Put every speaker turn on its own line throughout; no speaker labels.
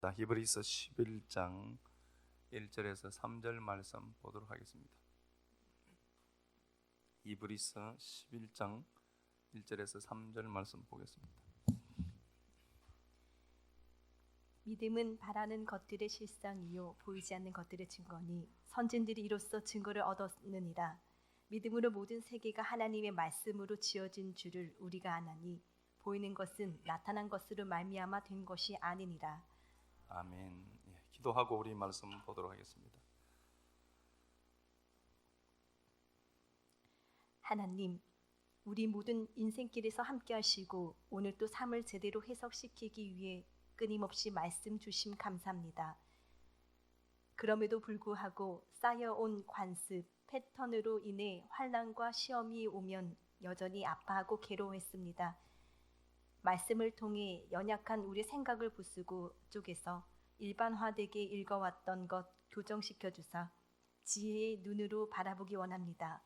히브리서 11장 1절에서 3절 말씀 보도록 하겠습니다. 히브리서 11장 1절에서 3절 말씀 보겠습니다.
믿음은 바라는 것들의 실상이요 보이지 않는 것들의 증거니 선진들이 이로써 증거를 얻었느니라. 믿음으로 모든 세계가 하나님의 말씀으로 지어진 줄을 우리가 아나니 보이는 것은 나타난 것으로 말미암아 된 것이 아니니라.
아멘. 기도하고 우리 말씀 보도록 하겠습니다.
하나님, 우리 모든 인생길에서 함께 하시고 오늘 또 삶을 제대로 해석시키기 위해 끊임없이 말씀 주심 감사합니다. 그럼에도 불구하고 쌓여온 관습, 패턴으로 인해 환난과 시험이 오면 여전히 아파하고 괴로워했습니다. 말씀을 통해 연약한 우리 생각을 부수고 쪼개서 일반화되게 읽어왔던 것 교정시켜 주사 지혜의 눈으로 바라보기 원합니다.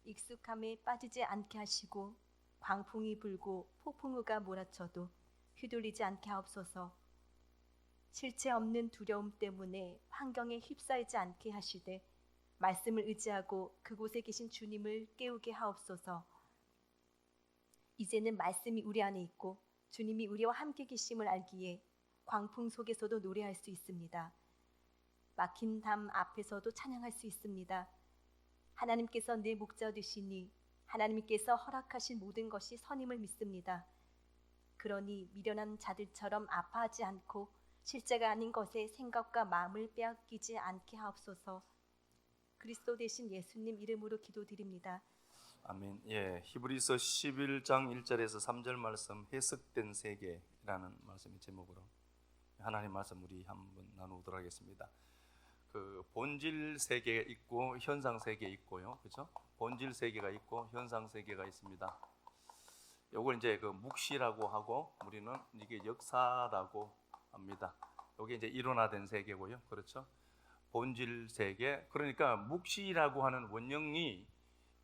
익숙함에 빠지지 않게 하시고 광풍이 불고 폭풍우가 몰아쳐도 휘둘리지 않게 하옵소서. 실체 없는 두려움 때문에 환경에 휩싸이지 않게 하시되 말씀을 의지하고 그곳에 계신 주님을 깨우게 하옵소서. 이제는 말씀이 우리 안에 있고 주님이 우리와 함께 계심을 알기에 광풍 속에서도 노래할 수 있습니다. 막힌 담 앞에서도 찬양할 수 있습니다. 하나님께서 내 목자 되시니 하나님께서 허락하신 모든 것이 선임을 믿습니다. 그러니 미련한 자들처럼 아파하지 않고 실제가 아닌 것에 생각과 마음을 빼앗기지 않게 하옵소서. 그리스도 되신 예수님 이름으로 기도드립니다.
아멘. 히브리서 11장 1절에서 3절 말씀 해석된 세계라는 말씀의 제목으로 하나님 말씀 우리 한번 나누도록 하겠습니다. 그 본질 세계가 있고 현상 세계 있고요, 그렇죠? 본질 세계가 있고 현상 세계가 있습니다. 요걸 이제 그 묵시라고 하고 우리는 이게 역사라고 합니다. 요게 이제 일원화된 세계고요, 그렇죠? 본질 세계, 그러니까 묵시라고 하는 원형이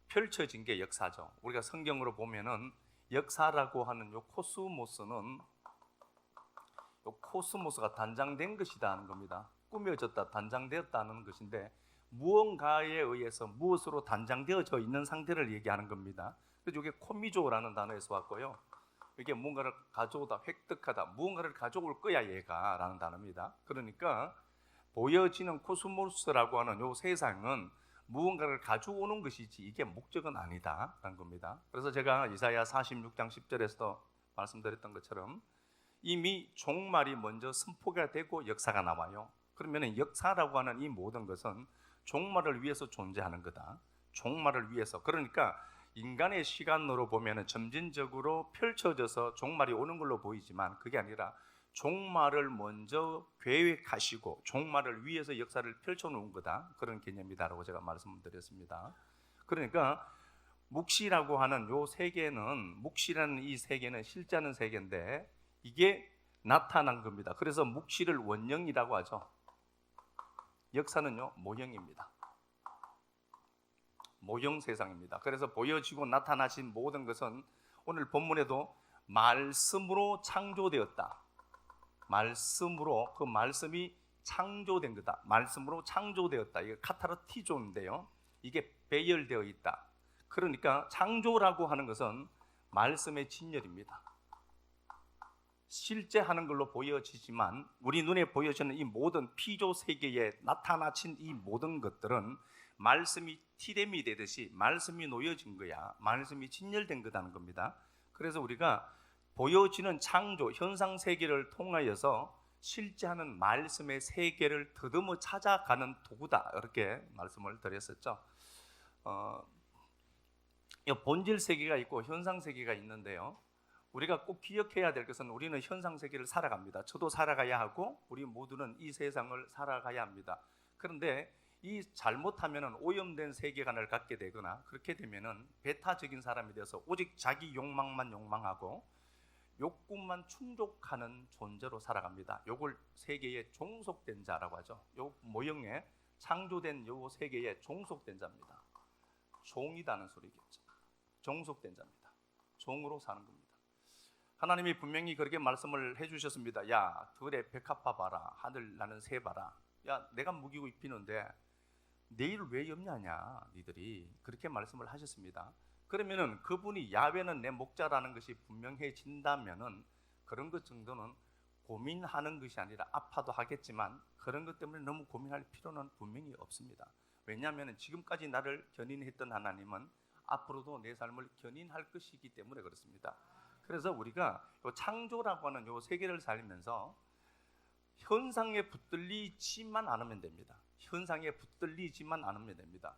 펼쳐진 게 역사죠. 우리가 성경으로 보면은 역사라고 하는 요 코스모스는 요 코스모스가 단장된 것이다 하는 겁니다. 꾸며졌다, 단장되었다는 것인데 무언가에 의해서 무엇으로 단장되어져 있는 상태를 얘기하는 겁니다. 그래서 이게 코미조라는 단어에서 왔고요. 이게 무언가를 가져오다, 획득하다, 무언가를 가져올 거야 얘가 라는 단어입니다. 그러니까 보여지는 코스모스라고 하는 요 세상은 무언가를 가져오는 것이지 이게 목적은 아니다라는 겁니다. 그래서 제가 이사야 46장 10절에서도 말씀드렸던 것처럼 이미 종말이 먼저 선포가 되고 역사가 나와요. 그러면 역사라고 하는 이 모든 것은 종말을 위해서 존재하는 거다. 종말을 위해서. 그러니까 인간의 시간으로 보면 점진적으로 펼쳐져서 종말이 오는 걸로 보이지만 그게 아니라 종말을 먼저 계획하시고 종말을 위해서 역사를 펼쳐놓은 거다, 그런 개념이다라고 제가 말씀드렸습니다. 그러니까 묵시라고 하는 요 세계는, 묵시라는 이 세계는 실제하는 세계인데 이게 나타난 겁니다. 그래서 묵시를 원형이라고 하죠. 역사는요 모형입니다. 모형 세상입니다. 그래서 보여지고 나타나신 모든 것은 오늘 본문에도 말씀으로 창조되었다, 말씀으로, 그 말씀이 창조된 거다, 말씀으로 창조되었다, 이게 카타르티조인데요, 이게 배열되어 있다. 그러니까 창조라고 하는 것은 말씀의 진열입니다. 실제 하는 걸로 보여지지만 우리 눈에 보여지는 이 모든 피조 세계에 나타나신 이 모든 것들은 말씀이 티렘이 되듯이 말씀이 놓여진 거야, 말씀이 진열된 거다는 겁니다. 그래서 우리가 보여지는 창조, 현상 세계를 통하여서 실제하는 말씀의 세계를 더듬어 찾아가는 도구다, 이렇게 말씀을 드렸었죠. 본질 세계가 있고 현상 세계가 있는데요, 우리가 꼭 기억해야 될 것은 우리는 현상 세계를 살아갑니다. 저도 살아가야 하고 우리 모두는 이 세상을 살아가야 합니다. 그런데 이 잘못하면 오염된 세계관을 갖게 되거나 그렇게 되면 배타적인 사람이 되어서 오직 자기 욕망만 욕망하고 욕구만 충족하는 존재로 살아갑니다. 요걸 세계에 종속된 자라고 하죠. 요 모형에 창조된 요 세계에 종속된 자입니다. 종이다는 소리겠죠. 종속된 자입니다. 종으로 사는 겁니다. 하나님이 분명히 그렇게 말씀을 해주셨습니다. 야, 들에 백합화 봐라. 하늘 나는 새 봐라. 야, 내가 무기고 입히는데 내일 왜 염려하냐 니들이. 그렇게 말씀을 하셨습니다. 그러면은 그분이 야훼는 내 목자라는 것이 분명해진다면은 그런 것 정도는 고민하는 것이 아니라 아파도 하겠지만 그런 것 때문에 너무 고민할 필요는 분명히 없습니다. 왜냐하면 지금까지 나를 견인했던 하나님은 앞으로도 내 삶을 견인할 것이기 때문에 그렇습니다. 그래서 우리가 요 창조라고 하는 요 세계를 살면서 현상에 붙들리지만 않으면 됩니다. 현상에 붙들리지만 않으면 됩니다.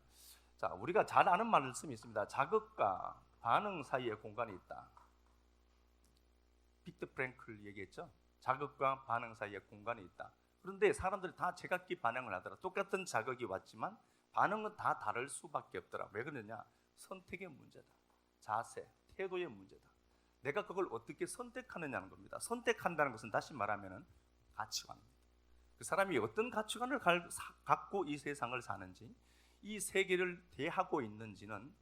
자, 우리가 잘 아는 말씀이 있습니다. 자극과 반응 사이에 공간이 있다. 빅터 프랭클 얘기했죠. 자극과 반응 사이에 공간이 있다. 그런데 사람들이 다 제각기 반응을 하더라. 똑같은 자극이 왔지만 반응은 다 다를 수밖에 없더라. 왜 그러냐? 선택의 문제다. 자세, 태도의 문제다. 내가 그걸 어떻게 선택하느냐는 겁니다. 선택한다는 것은 다시 말하면 가치관입니다. 그 사람이 어떤 가치관을 갖고 이 세상을 사는지, 이 세계를 대하고 있는지는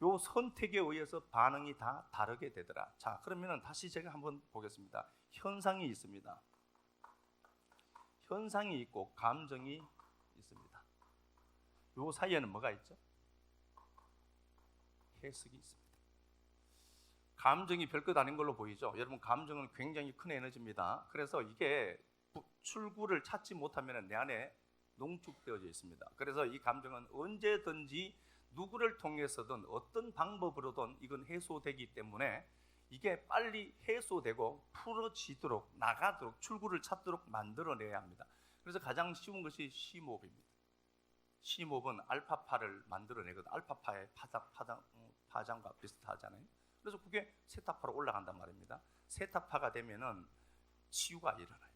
요 선택에 의해서 반응이 다 다르게 되더라. 자, 그러면 다시 제가 한번 보겠습니다. 현상이 있습니다. 현상이 있고 감정이 있습니다. 요 사이에는 뭐가 있죠? 해석이 있습니다. 감정이 별것 아닌 걸로 보이죠? 여러분, 감정은 굉장히 큰 에너지입니다. 그래서 이게 출구를 찾지 못하면 내 안에 농축되어져 있습니다. 그래서 이 감정은 언제든지 누구를 통해서든 어떤 방법으로든 이건 해소되기 때문에 이게 빨리 해소되고 풀어지도록, 나가도록, 출구를 찾도록 만들어내야 합니다. 그래서 가장 쉬운 것이 심호흡입니다. 심호흡은 알파파를 만들어내거든. 알파파의 파장과 비슷하잖아요. 그래서 그게 세타파로 올라간단 말입니다. 세타파가 되면은 치유가 일어나요.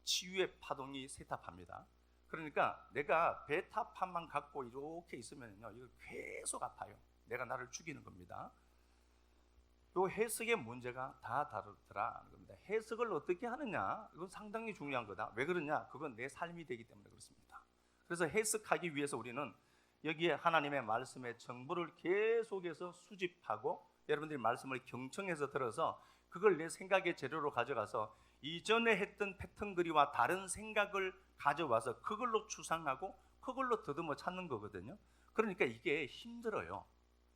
치유의 파동이 세타파입니다. 그러니까 내가 베타파만 갖고 이렇게 있으면요, 이거 계속 아파요. 내가 나를 죽이는 겁니다. 요 해석의 문제가 다 다르더라는 겁니다. 해석을 어떻게 하느냐, 이건 상당히 중요한 거다. 왜 그러냐? 그건 내 삶이 되기 때문에 그렇습니다. 그래서 해석하기 위해서 우리는 여기에 하나님의 말씀의 정보를 계속해서 수집하고 여러분들이 말씀을 경청해서 들어서 그걸 내 생각의 재료로 가져가서 이전에 했던 패턴들이와 다른 생각을 가져와서 그걸로 추상하고 그걸로 더듬어 찾는 거거든요. 그러니까 이게 힘들어요.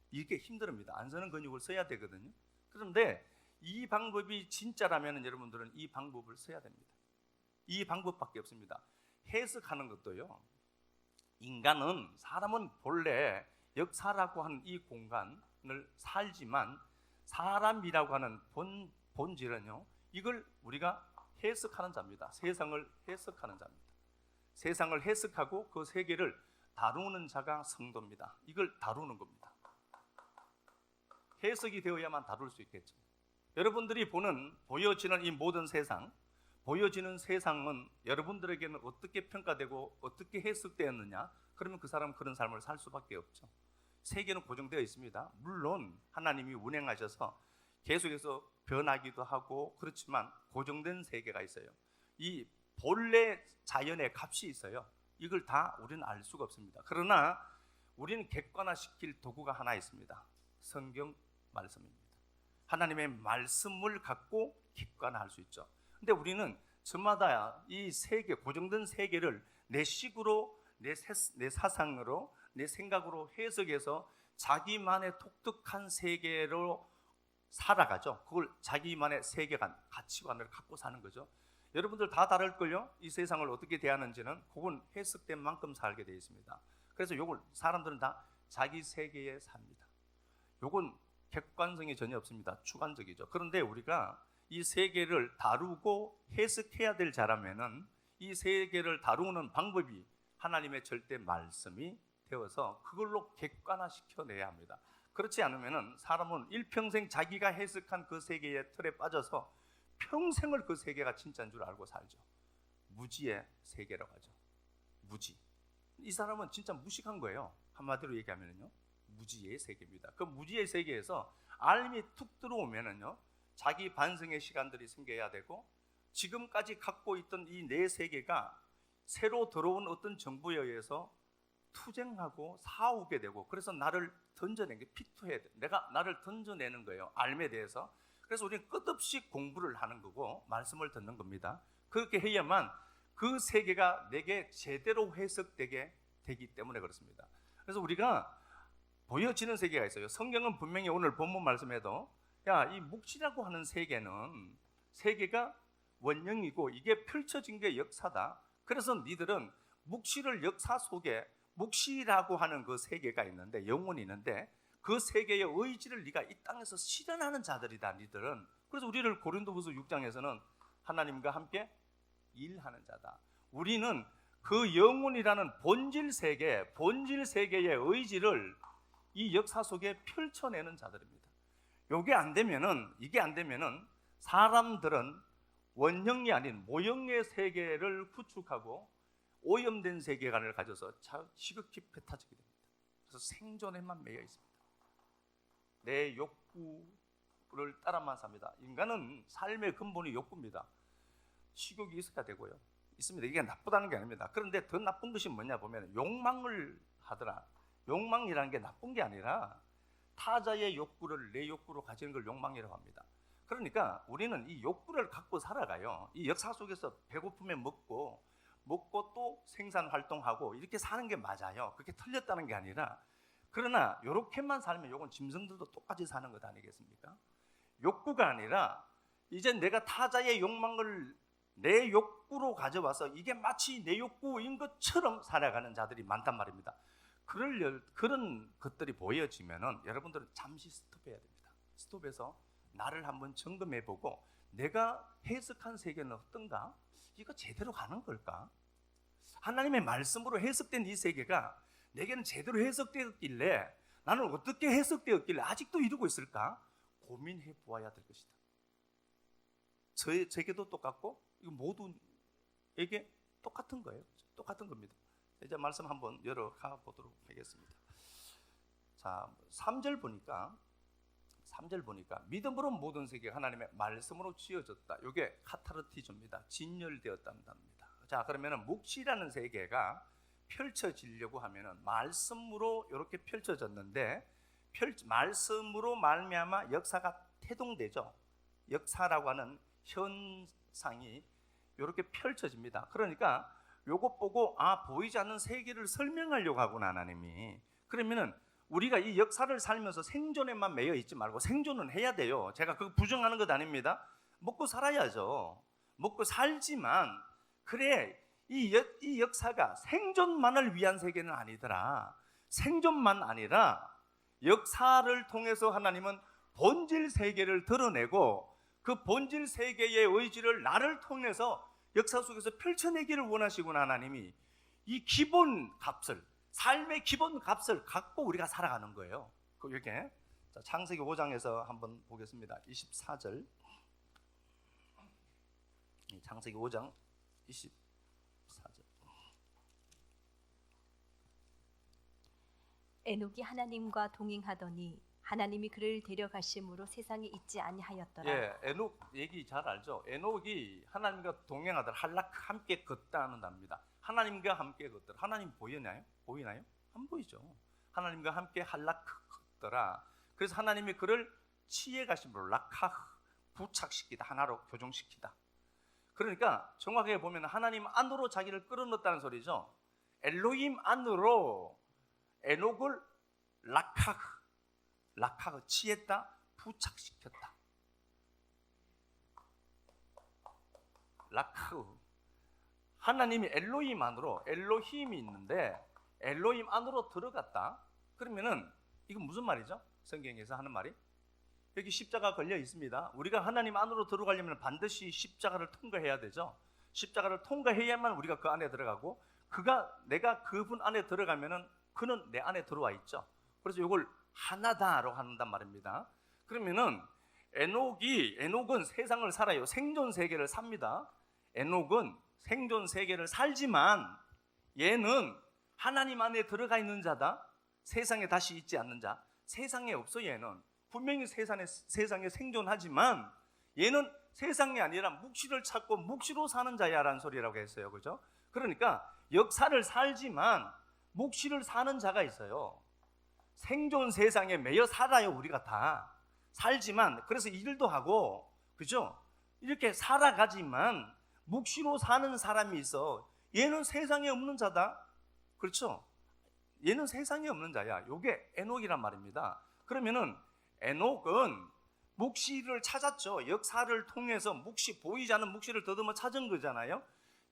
이게 힘듭니다. 안 쓰는 근육을 써야 되거든요. 그런데 이 방법이 진짜라면 여러분들은 이 방법을 써야 됩니다. 이 방법밖에 없습니다. 해석하는 것도요, 사람은 본래 역사라고 하는 이 공간을 살지만 사람이라고 하는 본질은요, 이걸 우리가 해석하는 자입니다. 세상을 해석하는 자입니다. 세상을 해석하고 그 세계를 다루는 자가 성도입니다. 이걸 다루는 겁니다. 해석이 되어야만 다룰 수 있겠죠. 여러분들이 보여지는 이 모든 세상, 보여지는 세상은 여러분들에게는 어떻게 평가되고 어떻게 해석되었느냐? 그러면 그 사람은 그런 삶을 살 수밖에 없죠. 세계는 고정되어 있습니다. 물론 하나님이 운행하셔서 계속해서 변하기도 하고 그렇지만 고정된 세계가 있어요. 이 본래 자연의 값이 있어요. 이걸 다 우리는 알 수가 없습니다. 그러나 우리는 객관화시킬 도구가 하나 있습니다. 성경 말씀입니다. 하나님의 말씀을 갖고 객관화할 수 있죠. 근데 우리는 저마다 이 세계, 고정된 세계를 내 식으로, 내 사상으로, 내 생각으로 해석해서 자기만의 독특한 세계로 살아가죠. 그걸 자기만의 세계관, 가치관을 갖고 사는 거죠. 여러분들 다 다를걸요? 이 세상을 어떻게 대하는지는 그건 해석된 만큼 살게 되어 있습니다. 그래서 요걸 사람들은 다 자기 세계에 삽니다. 요건 객관성이 전혀 없습니다. 주관적이죠. 그런데 우리가 이 세계를 다루고 해석해야 될 자라면은 이 세계를 다루는 방법이 하나님의 절대 말씀이 되어서 그걸로 객관화시켜내야 합니다. 그렇지 않으면은 사람은 일평생 자기가 해석한 그 세계의 틀에 빠져서 평생을 그 세계가 진짜인 줄 알고 살죠. 무지의 세계라고 하죠. 무지. 이 사람은 진짜 무식한 거예요. 한마디로 얘기하면요, 무지의 세계입니다. 그 무지의 세계에서 알미 툭 들어오면은요, 자기 반성의 시간들이 생겨야 되고 지금까지 갖고 있던 이 내 세계가 새로 들어온 어떤 정보에 의해서 투쟁하고 싸우게 되고, 그래서 나를 던져낸 게 피투해야 돼. 내가 나를 던져내는 거예요, 알에 대해서. 그래서 우리는 끝없이 공부를 하는 거고 말씀을 듣는 겁니다. 그렇게 해야만 그 세계가 내게 제대로 해석되게 되기 때문에 그렇습니다. 그래서 우리가 보여지는 세계가 있어요. 성경은 분명히 오늘 본문 말씀에도 이 묵시라고 하는 세계가 원령이고 이게 펼쳐진 게 역사다. 그래서 니들은 묵시를 역사 속에 묵시라고 하는 그 세계가 있는데, 영혼이 있는데 그 세계의 의지를 네가 이 땅에서 실현하는 자들이다, 니들은. 그래서 우리를 고린도후서 6장에서는 하나님과 함께 일하는 자다. 우리는 그 영혼이라는 본질 세계의 의지를 이 역사 속에 펼쳐내는 자들입니다. 이게 안 되면은 사람들은 원형이 아닌 모형의 세계를 구축하고 오염된 세계관을 가져서 지극히 뱉어지게 됩니다. 그래서 생존에만 매여 있습니다. 내 욕구를 따라만 삽니다. 인간은 삶의 근본이 욕구입니다. 식욕이 있어야 되고요. 있습니다. 이게 나쁘다는 게 아닙니다. 그런데 더 나쁜 것이 뭐냐 보면 욕망을 하더라. 욕망이라는 게 나쁜 게 아니라 타자의 욕구를 내 욕구로 가지는 걸 욕망이라고 합니다. 그러니까 우리는 이 욕구를 갖고 살아가요. 이 역사 속에서 배고프면 먹고 또 생산 활동하고 이렇게 사는 게 맞아요. 그렇게 틀렸다는 게 아니라, 그러나 이렇게만 살면 이건 짐승들도 똑같이 사는 것 아니겠습니까? 욕구가 아니라 이제 내가 타자의 욕망을 내 욕구로 가져와서 이게 마치 내 욕구인 것처럼 살아가는 자들이 많단 말입니다. 그런 것들이 보여지면은 여러분들은 잠시 스톱해야 됩니다. 스톱해서 나를 한번 점검해보고 내가 해석한 세계는 어떤가? 이거 제대로 가는 걸까? 하나님의 말씀으로 해석된 이 세계가 내게는 제대로 해석되었길래 나는 어떻게 해석되었길래 아직도 이러고 있을까? 고민해 보아야 될 것이다. 제게도 똑같고 이거 모두에게 똑같은 거예요. 똑같은 겁니다. 이제 말씀 한번 열어가 보도록 하겠습니다. 자, 3절 보니까 믿음으로 모든 세계가 하나님의 말씀으로 지어졌다. 이게 카타르티조입니다. 진열되었다는 단어입니다. 자, 그러면은 묵시라는 세계가 펼쳐지려고 하면은 말씀으로 이렇게 펼쳐졌는데, 말씀으로 말미암아 역사가 태동되죠. 역사라고 하는 현상이 이렇게 펼쳐집니다. 그러니까 요것 보고 보이지 않는 세계를 설명하려고 하구나, 하나님이. 그러면은 우리가 이 역사를 살면서 생존에만 매여 있지 말고 생존은 해야 돼요. 제가 그거 부정하는 것 아닙니다. 먹고 살아야죠. 먹고 살지만, 그래, 이 역사가 생존만을 위한 세계는 아니더라. 생존만 아니라 역사를 통해서 하나님은 본질 세계를 드러내고 그 본질 세계의 의지를 나를 통해서 역사 속에서 펼쳐내기를 원하시구나, 하나님이. 이 기본 값을, 삶의 기본 값을 갖고 우리가 살아가는 거예요. 이렇게. 자, 창세기 5장에서 한번 보겠습니다. 24절. 창세기 5장 24절.
에녹이 하나님과 동행하더니 하나님이 그를 데려가심으로 세상에 있지 아니하였더라.
예, 에녹 얘기 잘 알죠? 에녹이 하나님과 동행하더라, 함께 걷다는 단어입니다. 하나님과 함께 걷더라. 하나님 보이나요? 안 보이죠. 하나님과 함께 걷더라. 그래서 하나님이 그를 치에 가심으로 부착시키다, 하나로 교정시키다. 그러니까 정확하게 보면 하나님 안으로 자기를 끌어넣었다는 소리죠. 엘로힘 안으로 에녹을 치했다, 부착시켰다. 하나님이 엘로힘 안으로, 엘로힘이 있는데 엘로힘 안으로 들어갔다. 그러면은 이건 무슨 말이죠? 성경에서 하는 말이, 여기 십자가 걸려 있습니다. 우리가 하나님 안으로 들어가려면 반드시 십자가를 통과해야 되죠. 십자가를 통과해야만 우리가 그 안에 들어가고, 내가 그분 안에 들어가면은 그는 내 안에 들어와 있죠. 그래서 이걸 하나다라고 한단 말입니다. 그러면은 에녹은 세상을 살아요. 생존 세계를 삽니다. 에녹은 생존 세계를 살지만 얘는 하나님 안에 들어가 있는 자다. 세상에 다시 있지 않는 자. 세상에 없어. 얘는 분명히 세상에 생존하지만 얘는 세상이 아니라 묵시를 찾고 묵시로 사는 자야라는 소리라고 했어요. 그죠? 그러니까 역사를 살지만 묵시를 사는 자가 있어요. 생존 세상에 매여 살아요. 우리가 다 살지만, 그래서 일도 하고, 그죠? 이렇게 살아가지만 묵시로 사는 사람이 있어. 얘는 세상에 없는 자다. 그렇죠? 얘는 세상에 없는 자야. 요게 에녹이란 말입니다. 그러면은 에녹은 묵시를 찾았죠. 역사를 통해서 묵시, 보이지 않는 묵시를 더듬어 찾은 거잖아요.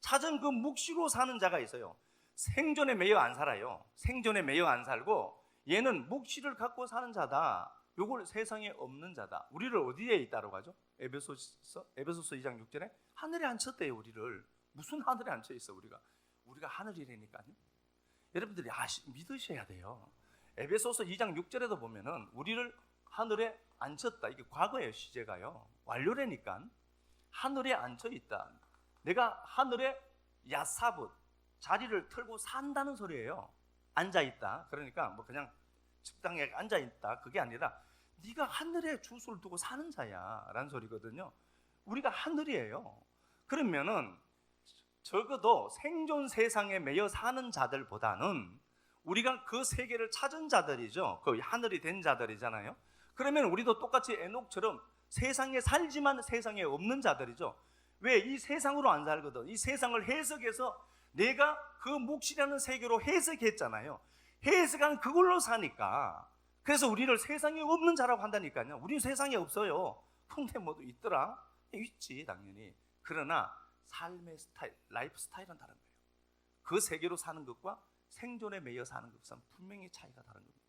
찾은 그 묵시로 사는 자가 있어요. 생존에 매여 안 살아요. 생존에 매여 안 살고 얘는 묵시를 갖고 사는 자다. 요걸 세상에 없는 자다. 우리를 어디에 있다고 하죠? 에베소서 2장 6절에 하늘에 앉혔대요. 우리를. 무슨 하늘에 앉혀 있어 우리가 하늘이라니까요. 여러분들이 믿으셔야 돼요. 에베소서 2장 6절에도 보면은 우리를 하늘에 앉혔다. 이게 과거예요. 시제가요. 완료라니까. 하늘에 앉혀 있다. 내가 하늘에 야사붓 자리를 털고 산다는 소리예요. 앉아 있다. 그러니까 뭐 그냥 식당에 앉아 있다. 그게 아니라 네가 하늘에 주소를 두고 사는 자야라는 소리거든요. 우리가 하늘이에요. 그러면은 적어도 생존 세상에 매여 사는 자들보다는 우리가 그 세계를 찾은 자들이죠. 그 하늘이 된 자들이잖아요. 그러면 우리도 똑같이 에녹처럼 세상에 살지만 세상에 없는 자들이죠. 왜? 이 세상으로 안 살거든. 이 세상을 해석해서 내가 그 묵시라는 세계로 해석했잖아요. 해석한 그걸로 사니까. 그래서 우리를 세상에 없는 자라고 한다니까요. 우리는 세상에 없어요. 근데 뭐도 있더라? 있지 당연히. 그러나 삶의 스타일, 라이프 스타일은 다른 거예요. 그 세계로 사는 것과 생존에 매여 사는 것은 분명히 차이가 다른 겁니다.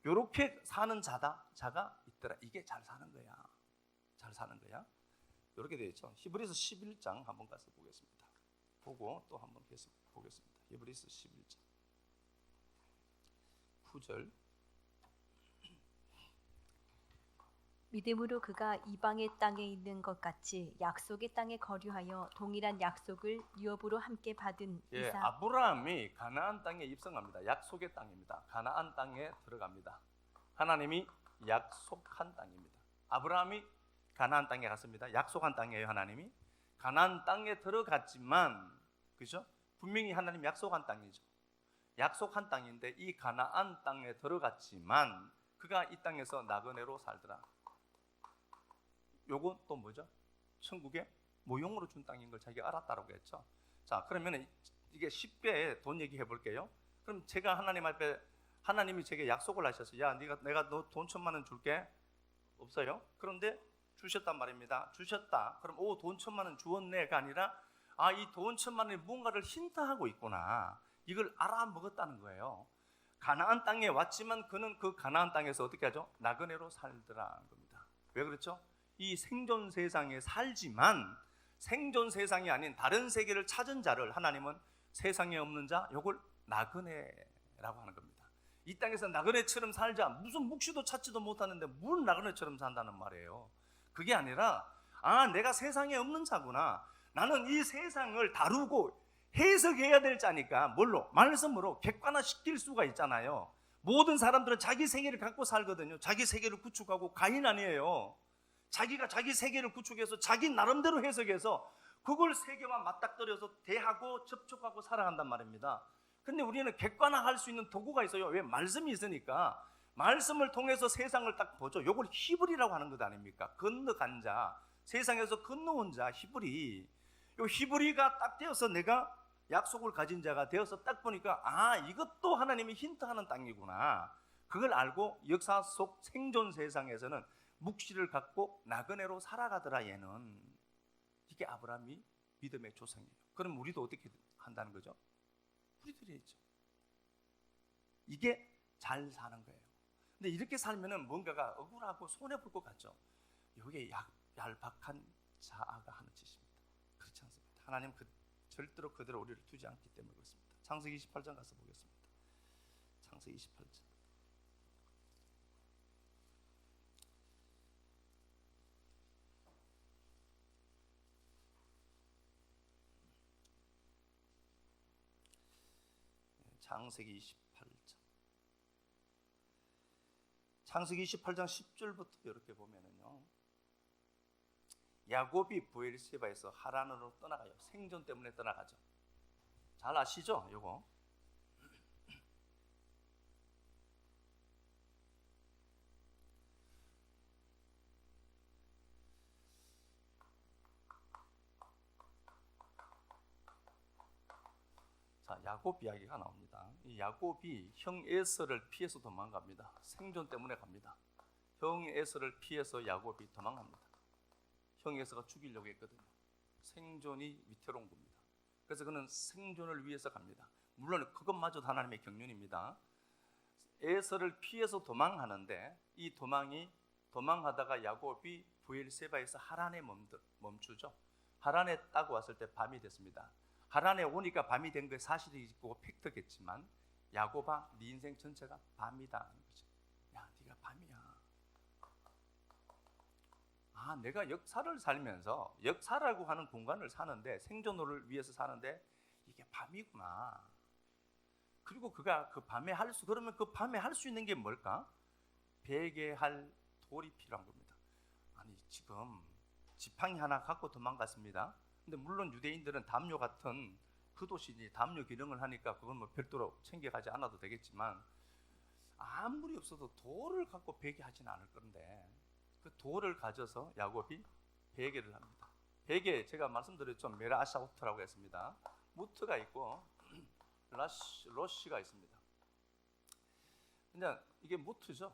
이렇게 사는 자가 있더라. 이게 잘 사는 거야. 잘 사는 거야. 이렇게 되어 있죠. 히브리서 11장 한번 가서 보겠습니다. 보고 또 한번 계속 보겠습니다. 히브리서 11장 9절.
믿음으로 그가 이방의 땅에 있는 것 같이 약속의 땅에 거류하여 동일한 약속을 유업으로 함께 받은 이삭.
아브라함이 가나안 땅에 입성합니다. 약속의 땅입니다. 가나안 땅에 들어갑니다. 하나님이 약속한 땅입니다. 아브라함이 가나안 땅에 갔습니다. 약속한 땅이에요. 하나님이 가나안 땅에 들어갔지만, 그죠? 분명히 하나님 약속한 땅이죠. 약속한 땅인데 이 가나안 땅에 들어갔지만 그가 이 땅에서 나그네로 살더라. 요건 또 뭐죠? 천국의 모형으로 준 땅인 걸 자기가 알았다라고 했죠. 자, 그러면 이게 쉽게 돈 얘기해 볼게요. 그럼 제가 하나님 앞에, 하나님이 제게 약속을 하셨어요. 야, 내가 너 돈 1,000만 원 줄게. 없어요. 그런데 주셨단 말입니다. 주셨다. 그럼 돈 1,000만 원 주었네가 아니라 이 돈 1,000만 원이 뭔가를 힌트하고 있구나. 이걸 알아먹었다는 거예요. 가나안 땅에 왔지만 그는 그 가나안 땅에서 어떻게 하죠? 나그네로 살더라는 겁니다. 왜 그렇죠? 이 생존 세상에 살지만 생존 세상이 아닌 다른 세계를 찾은 자를 하나님은 세상에 없는 자, 이걸 나그네라고 하는 겁니다. 이 땅에서 나그네처럼 살자. 무슨 묵시도 찾지도 못하는데 뭘 나그네처럼 산다는 말이에요. 그게 아니라 내가 세상에 없는 자구나. 나는 이 세상을 다루고 해석해야 될 자니까 뭘로? 말씀으로 객관화시킬 수가 있잖아요. 모든 사람들은 자기 세계를 갖고 살거든요. 자기 세계를 구축하고 가인 아니에요. 자기가 자기 세계를 구축해서 자기 나름대로 해석해서 그걸 세계와 맞닥뜨려서 대하고 접촉하고 살아간단 말입니다. 근데 우리는 객관화할 수 있는 도구가 있어요. 왜? 말씀이 있으니까. 말씀을 통해서 세상을 딱 보죠. 이걸 히브리라고 하는 것 아닙니까? 건너간 자, 세상에서 건너온 자, 히브리. 이 히브리가 딱 되어서 내가 약속을 가진 자가 되어서 딱 보니까 이것도 하나님이 힌트하는 땅이구나. 그걸 알고 역사 속 생존 세상에서는 묵시를 갖고 나그네로 살아가더라. 얘는 이게 아브라함이 믿음의 조상이에요. 그럼 우리도 어떻게 한다는 거죠? 우리들이 있죠. 이게 잘 사는 거예요. 근데 이렇게 살면은 뭔가가 억울하고 손해볼 것 같죠. 이게 얄팍한 자아가 하는 짓입니다. 그렇지 않습니다. 하나님 절대로 그대로 우리를 두지 않기 때문에 그렇습니다. 창세기 28장 가서 보겠습니다. 창세기 28장. 창세기 28장. 창세기 28장 10절부터 이렇게 보면은요. 야곱이 브엘세바에서 하란으로 떠나가요. 생존 때문에 떠나가죠. 잘 아시죠? 요거. 야곱 이야기가 나옵니다. 이 야곱이 형 에서를 피해서 도망갑니다. 생존 때문에 갑니다. 형 에서를 피해서 야곱이 도망갑니다. 형 에서가 죽이려고 했거든요. 생존이 위태로운 겁니다. 그래서 그는 생존을 위해서 갑니다. 물론 그것마저도 하나님의 경륜입니다. 에서를 피해서 도망하는데 이 도망하다가 야곱이 브엘세바에서 하란에 멈추죠. 하란에 따고 왔을 때 밤이 됐습니다. 하란에 오니까 밤이 된 게 사실이고 팩트겠지만 야곱아, 네 인생 전체가 밤이다 하는 거죠. 야, 네가 밤이야. 아, 내가 역사를 살면서 역사라고 하는 공간을 사는데, 생존을 위해서 사는데 이게 밤이구나. 그리고 그가 그 밤에 그러면 그 밤에 할 수 있는 게 뭘까? 베개할 돌이 필요한 겁니다. 아니, 지금 지팡이 하나 갖고 도망갔습니다. 근데 물론 유대인들은 담요 같은 그 도시니 담요 기능을 하니까 그건 뭐 별도로 챙겨가지 않아도 되겠지만, 아무리 없어도 돌을 갖고 베개하지는 않을 건데 그 돌을 가져서 야곱이 베개를 합니다. 베개, 제가 말씀드렸죠. 메라샤우트라고 했습니다. 무트가 있고 러쉬가 있습니다. 근데 이게 무트죠.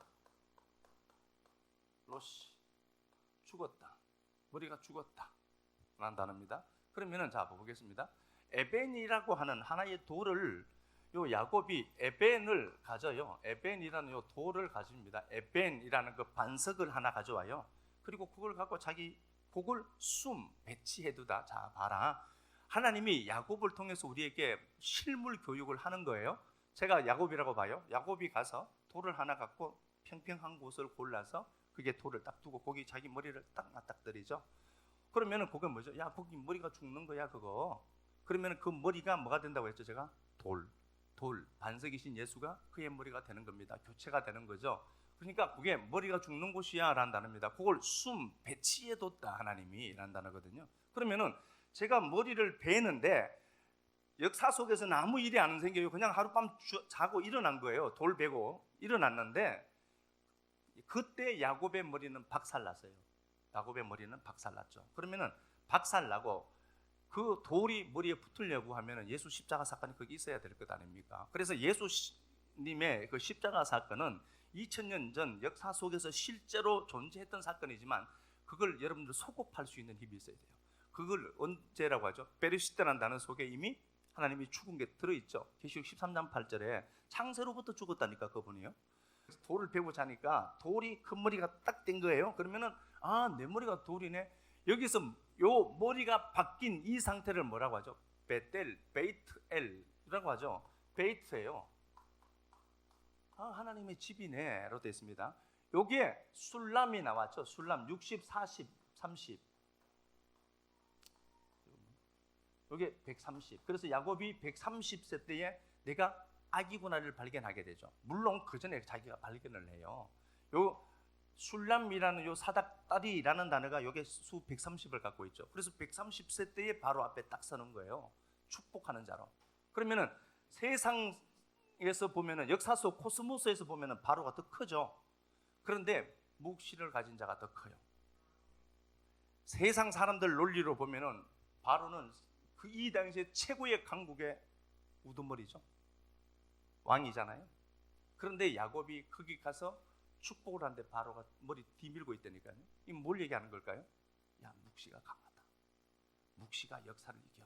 러쉬, 죽었다, 머리가 죽었다 라는 단어입니다. 그러면은 자 보겠습니다. 에벤이라고 하는 하나의 돌을 요 야곱이 에벤을 가져요. 에벤이라는 요 돌을 가집니다. 에벤이라는 그 반석을 하나 가져와요. 그리고 그걸 갖고 자기 그걸 배치해두다. 자 봐라, 하나님이 야곱을 통해서 우리에게 실물 교육을 하는 거예요. 제가 야곱이라고 봐요. 야곱이 가서 돌을 하나 갖고 평평한 곳을 골라서 그게 돌을 딱 두고 거기 자기 머리를 딱 맞닥뜨리죠. 그러면은 그게 뭐죠? 야, 거기 머리가 죽는 거야 그거. 그러면은 그 머리가 뭐가 된다고 했죠? 제가 돌 반석이신 예수가 그의 머리가 되는 겁니다. 교체가 되는 거죠. 그러니까 그게 머리가 죽는 곳이야 라는 단어입니다. 그걸 배치해 뒀다 하나님이 라는 단어거든요. 그러면은 제가 머리를 베는데 역사 속에서는 아무 일이 안 생겨요. 그냥 하룻밤 자고 일어난 거예요. 돌 베고 일어났는데 그때 야곱의 머리는 박살났어요. 야곱의 머리는 박살났죠. 그러면은 박살나고 그 돌이 머리에 붙으려고 하면은 예수 십자가 사건이 거기 있어야 될 것 아닙니까? 그래서 예수님의 그 십자가 사건은 2000년 전 역사 속에서 실제로 존재했던 사건이지만 그걸 여러분들 소급할 수 있는 힘이 있어야 돼요. 그걸 언제라고 하죠? 베르시테라는 단어 속에 이미 하나님이 죽은 게 들어있죠. 계시록 13장 8절에 창세로부터 죽었다니까 그분이요. 돌을 베고 자니까 돌이 큰 머리가 딱 된 거예요. 그러면은 아, 내 머리가 돌이네. 여기서 요 머리가 바뀐 이 상태를 뭐라고 하죠? 베이트엘이라고 하죠. 베이트예요. 아, 하나님의 집이네로 되어 있습니다. 요게 술람이 나왔죠. 술람 60, 40, 30. 요게 130. 그래서 야곱이 130세 때에 내가 아기구나를 발견하게 되죠. 물론 그 전에 자기가 발견을 해요. 요 술람이라는 요 사닥다리라는 단어가 요게 수 130을 갖고 있죠. 그래서 130세 때에 바로 앞에 딱 서는 거예요. 축복하는 자로. 그러면은 세상에서 보면은 역사 속 코스모스에서 보면은 바로가 더 크죠. 그런데 묵시를 가진 자가 더 커요. 세상 사람들 논리로 보면은 바로는 그 이 당시에 최고의 강국의 우두머리죠. 왕이잖아요. 그런데 야곱이 거기 가서 축복을 하는데 바로가 머리 뒤밀고 있다니까요. 이 뭘 얘기하는 걸까요? 야, 묵시가 강하다. 묵시가 역사를 이겨.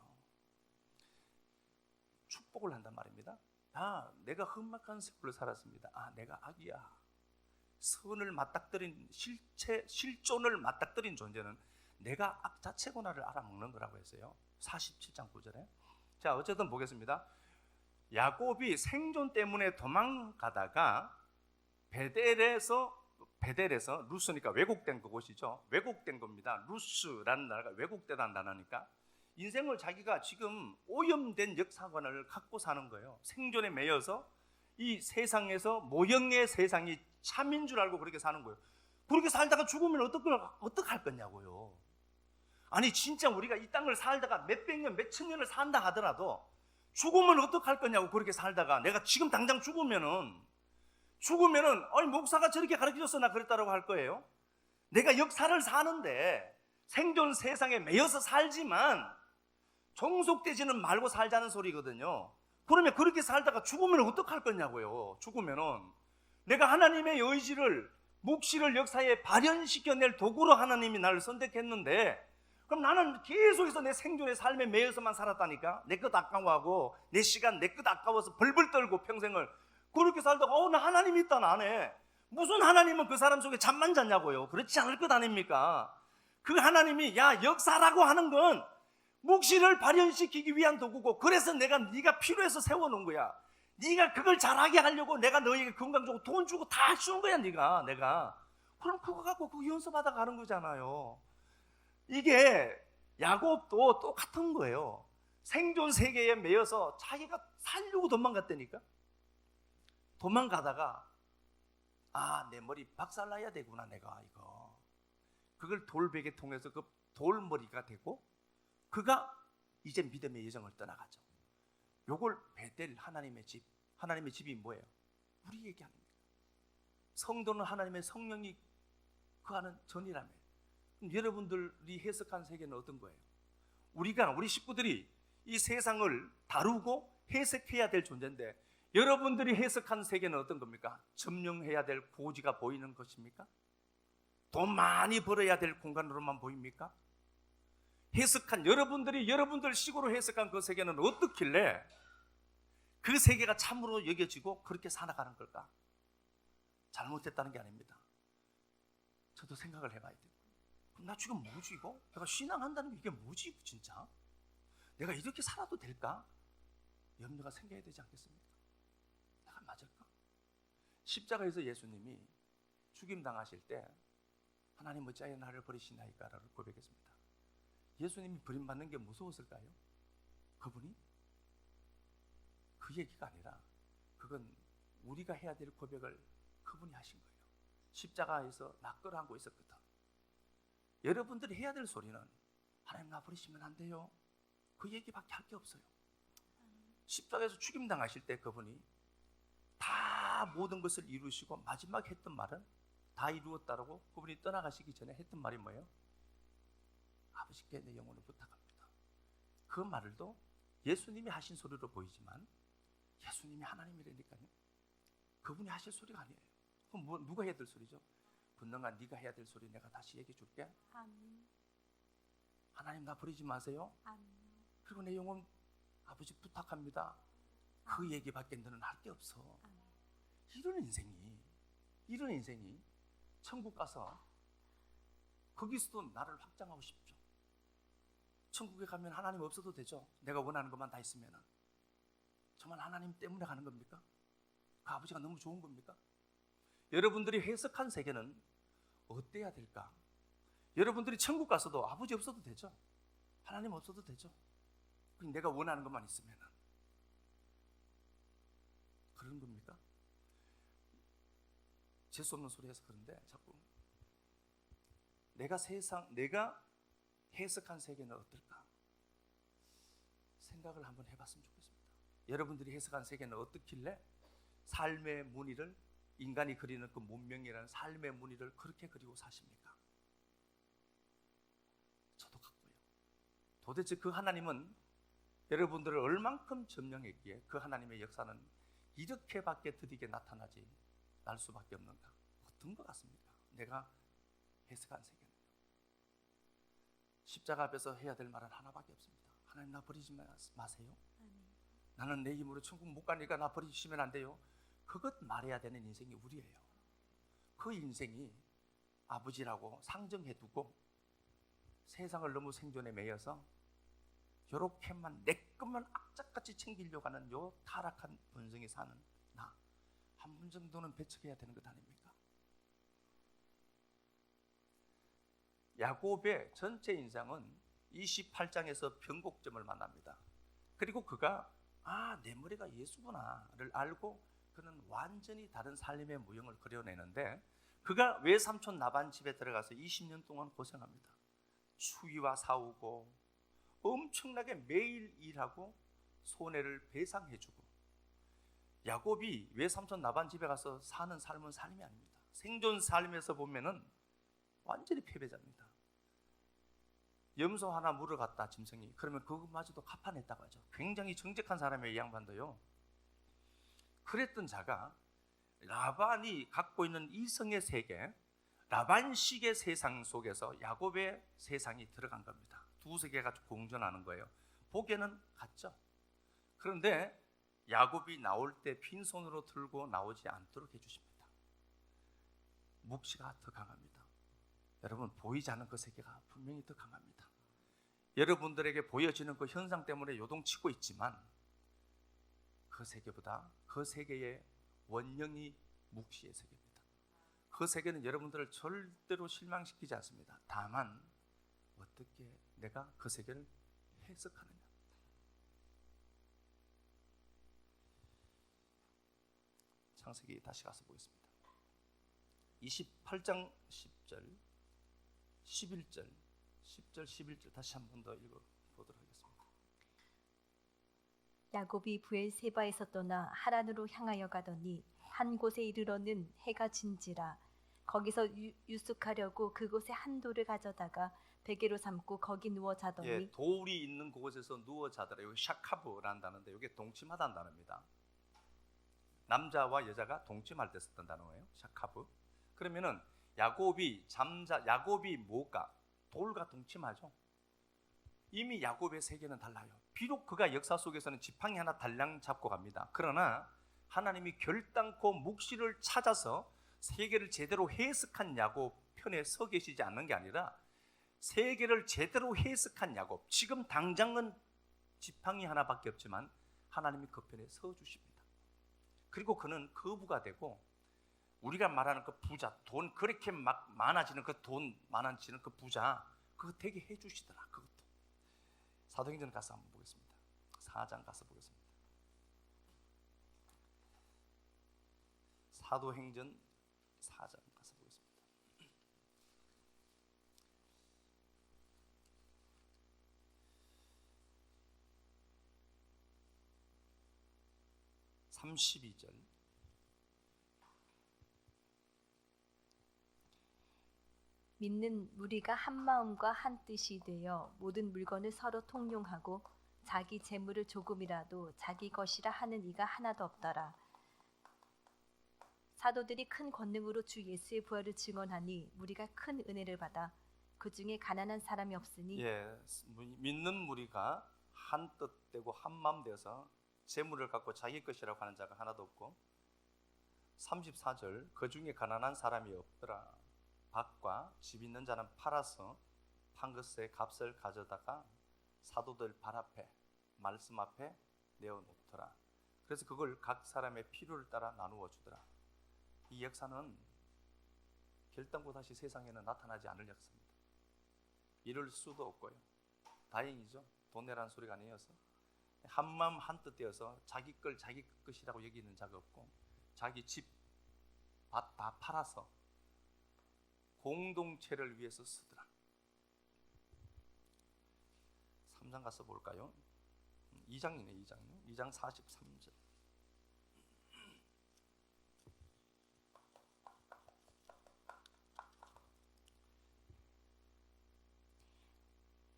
축복을 한단 말입니다. 아, 내가 험악한 세월을 살았습니다. 아, 내가 악이야. 선을 맞닥뜨린 실존을 맞닥뜨린 존재는 내가 악 자체구나를 알아먹는 거라고 했어요. 47장 9절에. 자, 어쨌든 보겠습니다. 야곱이 생존 때문에 도망가다가 베델에서 루스니까 왜곡된 그곳이죠. 왜곡된 겁니다. 루스라는 나라가 왜곡되다는 단어니까 인생을 자기가 지금 오염된 역사관을 갖고 사는 거예요. 생존에 매여서 이 세상에서 모형의 세상이 참인 줄 알고 그렇게 사는 거예요. 그렇게 살다가 죽으면 어떡할 거냐고요. 아니 진짜 우리가 이 땅을 살다가 몇백 년, 몇천 년을 산다 하더라도 죽으면 어떡할 거냐고. 그렇게 살다가 내가 지금 당장 죽으면은 아니 목사가 저렇게 가르쳐줬어 나 그랬다라고 할 거예요. 내가 역사를 사는데 생존 세상에 매여서 살지만 종속되지는 말고 살자는 소리거든요. 그러면 그렇게 살다가 죽으면 어떡할 거냐고요. 죽으면은 내가 하나님의 의지를, 묵시를 역사에 발현시켜낼 도구로 하나님이 나를 선택했는데, 그럼 나는 계속해서 내 생존의 삶에 매여서만 살았다니까. 내 것 아까워하고 내 시간 내 것 아까워서 벌벌 떨고 평생을 그렇게 살다가 나 하나님 있다 나네. 무슨 하나님은 그 사람 속에 잠만 잤냐고요. 그렇지 않을 것 아닙니까? 그 하나님이 역사라고 하는 건 묵시를 발현시키기 위한 도구고, 그래서 네가 필요해서 세워놓은 거야. 네가 그걸 잘하게 하려고 내가 너에게 건강적으로 돈 주고 다 주는 거야. 내가 그럼 그거 갖고 그 연습하다 가는 거잖아요. 이게 야곱도 똑같은 거예요. 생존 세계에 매여서 자기가 살려고 도망갔다니까. 도망가다가 내 머리 박살나야 되구나 내가 이거. 그걸 돌베개 통해서 그 돌머리가 되고 그가 이제 믿음의 여정을 떠나가죠. 요걸 베델 하나님의 집. 하나님의 집이 뭐예요? 우리 얘기하는 거예요. 성도는 하나님의 성령이 거하는 전이라며. 그럼 여러분들이 해석한 세계는 어떤 거예요? 우리 식구들이 이 세상을 다루고 해석해야 될 존재인데, 여러분들이 해석한 세계는 어떤 겁니까? 점령해야 될 고지가 보이는 것입니까? 돈 많이 벌어야 될 공간으로만 보입니까? 여러분들이 여러분들 식으로 해석한 그 세계는 어떻길래 그 세계가 참으로 여겨지고 그렇게 살아가는 걸까? 잘못됐다는 게 아닙니다. 저도 생각을 해봐야 돼요. 그럼 나 지금 뭐지 이거? 내가 신앙한다는 게 이게 뭐지 진짜? 내가 이렇게 살아도 될까? 염려가 생겨야 되지 않겠습니까? 내가 맞을까? 십자가에서 예수님이 죽임당하실 때 하나님 어찌하여 나를 버리시나이까? 라고 고백했습니다. 예수님이 버림받는 게 무서웠을까요? 그분이? 그 얘기가 아니라 그건 우리가 해야 될 고백을 그분이 하신 거예요. 십자가에서 낯걸어하고 있었거든. 여러분들이 해야 될 소리는 하나님 나 버리시면 안 돼요. 그 얘기밖에 할 게 없어요. 십자가에서 죽임당하실 때 그분이 다 모든 것을 이루시고 마지막 했던 말은 다 이루었다라고 그분이 떠나가시기 전에 했던 말이 뭐예요? 아버지께 내 영혼을 부탁합니다. 그 말을도 예수님이 하신 소리로 보이지만 예수님이 하나님이라니까요. 그분이 하실 소리가 아니에요. 그럼 누가 해야 될 소리죠? 분명한 네가 해야 될 소리 내가 다시 얘기해 줄게.
아멘.
하나님 나 버리지 마세요.
아멘.
그리고 내 영혼 아버지 부탁합니다. 그 얘기밖에 너는 할 게 없어.
아멘.
이런 인생이 천국 가서 거기서도 나를 확장하고 싶죠. 천국에 가면 하나님 없어도 되죠. 내가 원하는 것만 다 있으면. 정말 하나님 때문에 가는 겁니까? 그 아버지가 너무 좋은 겁니까? 여러분들이 해석한 세계는 어때야 될까? 여러분들이 천국 가서도 아버지 없어도 되죠. 하나님 없어도 되죠. 그냥 내가 원하는 것만 있으면. 그런 겁니까? 재수 없는 소리 해서 그런데 자꾸 내가 해석한 세계는 어떨까? 생각을 한번 해봤으면 좋겠습니다. 여러분들이 해석한 세계는 어떻길래 삶의 무늬를, 인간이 그리는 그 문명이라는 삶의 무늬를 그렇게 그리고 사십니까? 저도 갖고요. 도대체 그 하나님은 여러분들을 얼만큼 점령했기에 그 하나님의 역사는 이렇게밖에 드디게 나타나지 날 수밖에 없는가? 어떤 것 같습니까? 내가 해석한 세계는. 십자가 앞에서 해야 될 말은 하나밖에 없습니다. 하나님 나 버리지 마세요. 나는 내 힘으로 천국 못 가니까 나 버리시면 안 돼요. 그것 말해야 되는 인생이 우리예요. 그 인생이 아버지라고 상정해두고 세상을 너무 생존에 매여서 요렇게만 내 것만 악착같이 챙기려고 하는 요 타락한 본성이 사는 나 한 번 정도는 배척해야 되는 것 아닙니까? 야곱의 전체 인상은 28장에서 변곡점을 만납니다. 그리고 그가 내 머리가 예수구나를 알고 그는 완전히 다른 삶의 모형을 그려내는데, 그가 외삼촌 라반 집에 들어가서 20년 동안 고생합니다. 추위와 싸우고 엄청나게 매일 일하고 손해를 배상해주고, 야곱이 외삼촌 라반 집에 가서 사는 삶은 삶이 아닙니다. 생존 삶에서 보면은 완전히 패배자입니다. 염소 하나 물어갔다 짐승이. 그러면 그것마저도 갚아냈다고 하죠. 굉장히 정직한 사람의 이 양반도요. 그랬던 자가 라반이 갖고 있는 이성의 세계, 라반식의 세상 속에서 야곱의 세상이 들어간 겁니다. 두 세계가 공존하는 거예요. 보기에는 같죠. 그런데 야곱이 나올 때 빈손으로 들고 나오지 않도록 해주십니다. 묵시가 더 강합니다. 여러분, 보이지 않는 그 세계가 분명히 더 강합니다. 여러분들에게 보여지는 그 현상 때문에 요동치고 있지만 그 세계보다 그 세계의 원령이 묵시의 세계입니다. 그 세계는 여러분들을 절대로 실망시키지 않습니다. 다만 어떻게 내가 그 세계를 해석하느냐. 창세기 다시 가서 보겠습니다. 28장 10절, 11절, 10절, 11절 다시 한 번 더 읽어보도록 하겠습니다.
야곱이 브엘세바에서 떠나 하란으로 향하여 가더니 한 곳에 이르러는 해가 진지라. 거기서 유숙하려고 그곳에 한 돌을 가져다가 베개로 삼고 거기 누워 자더니
예, 돌이 있는 곳에서 누워 자더라. 여기 샤카브라는 단어인데 이게 동침하다는 단어입니다. 남자와 여자가 동침할 때 썼던 단어예요. 샤카브. 그러면은 야곱이 뭘까? 돌과 동침하죠. 이미 야곱의 세계는 달라요. 비록 그가 역사 속에서는 지팡이 하나 달랑 잡고 갑니다. 그러나 하나님이 결단코 묵시를 찾아서 세계를 제대로 해석한 야곱 편에 서 계시지 않는 게 아니라 세계를 제대로 해석한 야곱, 지금 당장은 지팡이 하나밖에 없지만 하나님이 그 편에 서 주십니다. 그리고 그는 거부가 되고 우리가 말하는 그 부자, 돈 그렇게 막 많아지는 그 돈 많아지는 그 부자, 그거 되게 해주시더라. 그것도. 사도행전 가서 한번 보겠습니다. 4장 가서 보겠습니다. 사도행전 4장 가서 보겠습니다. 32절.
믿는 무리가 한 마음과 한 뜻이 되어 모든 물건을 서로 통용하고 자기 재물을 조금이라도 자기 것이라 하는 이가 하나도 없더라. 사도들이 큰 권능으로 주 예수의 부활을 증언하니 무리가 큰 은혜를 받아 그 중에 가난한 사람이 없으니
예, 믿는 무리가 한 뜻 되고 한 마음 되어서 재물을 갖고 자기 것이라고 하는 자가 하나도 없고 34절 그 중에 가난한 사람이 없더라. 밭과 집 있는 자는 팔아서 판 것의 값을 가져다가 사도들 발 앞에 말씀 앞에 내어놓더라. 그래서 그걸 각 사람의 필요를 따라 나누어 주더라. 이 역사는 결단코 다시 세상에는 나타나지 않을 역사입니다. 이럴 수도 없고요. 다행이죠. 돈 내라는 소리가 아니어서 한마음 한뜻 되어서 자기 걸 자기 것이라고 여기는 자가 없고 자기 집, 밭 다 팔아서 공동체를 위해서 쓰더라. 3장 가서 볼까요? 2장이네. 2장 43절.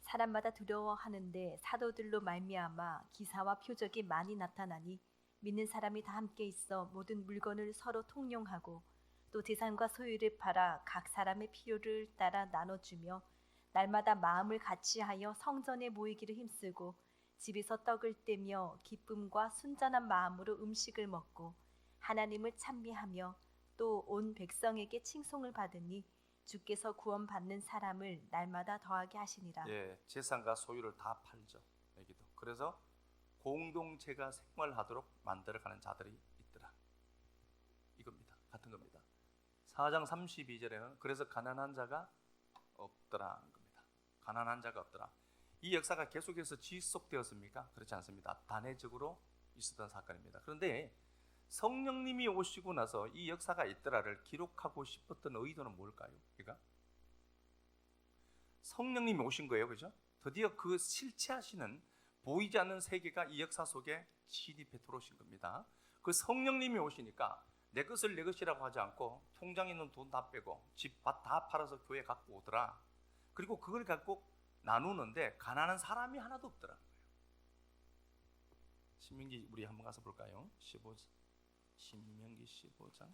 사람마다 두려워하는데 사도들로 말미암아 기사와 표적이 많이 나타나니 믿는 사람이 다 함께 있어 모든 물건을 서로 통용하고 또 재산과 소유를 팔아 각 사람의 필요를 따라 나눠주며 날마다 마음을 같이하여 성전에 모이기를 힘쓰고 집에서 떡을 떼며 기쁨과 순전한 마음으로 음식을 먹고 하나님을 찬미하며 또 온 백성에게 칭송을 받으니 주께서 구원받는 사람을 날마다 더하게 하시니라.
예, 재산과 소유를 다 팔죠. 여기도. 그래서 공동체가 생활하도록 만들어가는 자들이 있더라. 이겁니다. 같은 겁니다. 4장 32절에는 그래서 가난한 자가 없더라 겁니다. 가난한 자가 없더라. 이 역사가 계속해서 지속되었습니까? 그렇지 않습니다. 단회적으로 있었던 사건입니다. 그런데 성령님이 오시고 나서 이 역사가 있더라를 기록하고 싶었던 의도는 뭘까요? 그러니까 성령님이 오신 거예요, 그죠? 드디어 그 실체하시는 보이지 않는 세계가 이 역사 속에 진입해 들어오신 겁니다. 그 성령님이 오시니까 내 것을 내 것이라고 하지 않고 통장에 있는 돈 다 빼고 집 밭 다 팔아서 교회 갖고 오더라. 그리고 그걸 갖고 나누는데 가난한 사람이 하나도 없더라는 거예요. 신명기 우리 한번 가서 볼까요? 15장. 신명기 15장.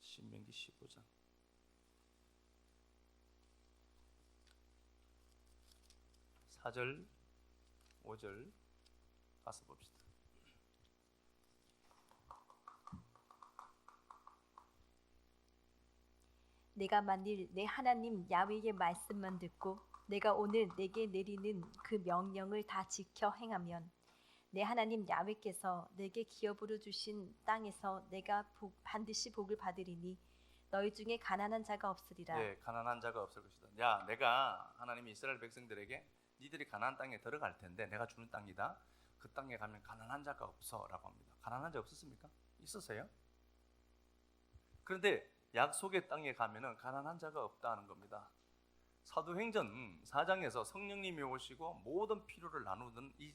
신명기 15장. 4절, 5절 가서 봅시다.
내가 만일 내 하나님 야훼의 말씀만 듣고 내가 오늘 내게 내리는 그 명령을 다 지켜 행하면 내 하나님 야훼께서 내게 기업으로 주신 땅에서 내가 반드시 복을 받으리니 너희 중에 가난한 자가 없으리라.
예, 가난한 자가 없을 것이다. 야, 내가 하나님이 이스라엘 백성들에게 니들이 가나안 땅에 들어갈 텐데 내가 주는 땅이다. 그 땅에 가면 가난한 자가 없어라고 합니다. 가난한 자 없었습니까? 있었어요? 그런데 약속의 땅에 가면은 가난한 자가 없다는 겁니다. 사도행전 4장에서 성령님이 오시고 모든 필요를 나누던 이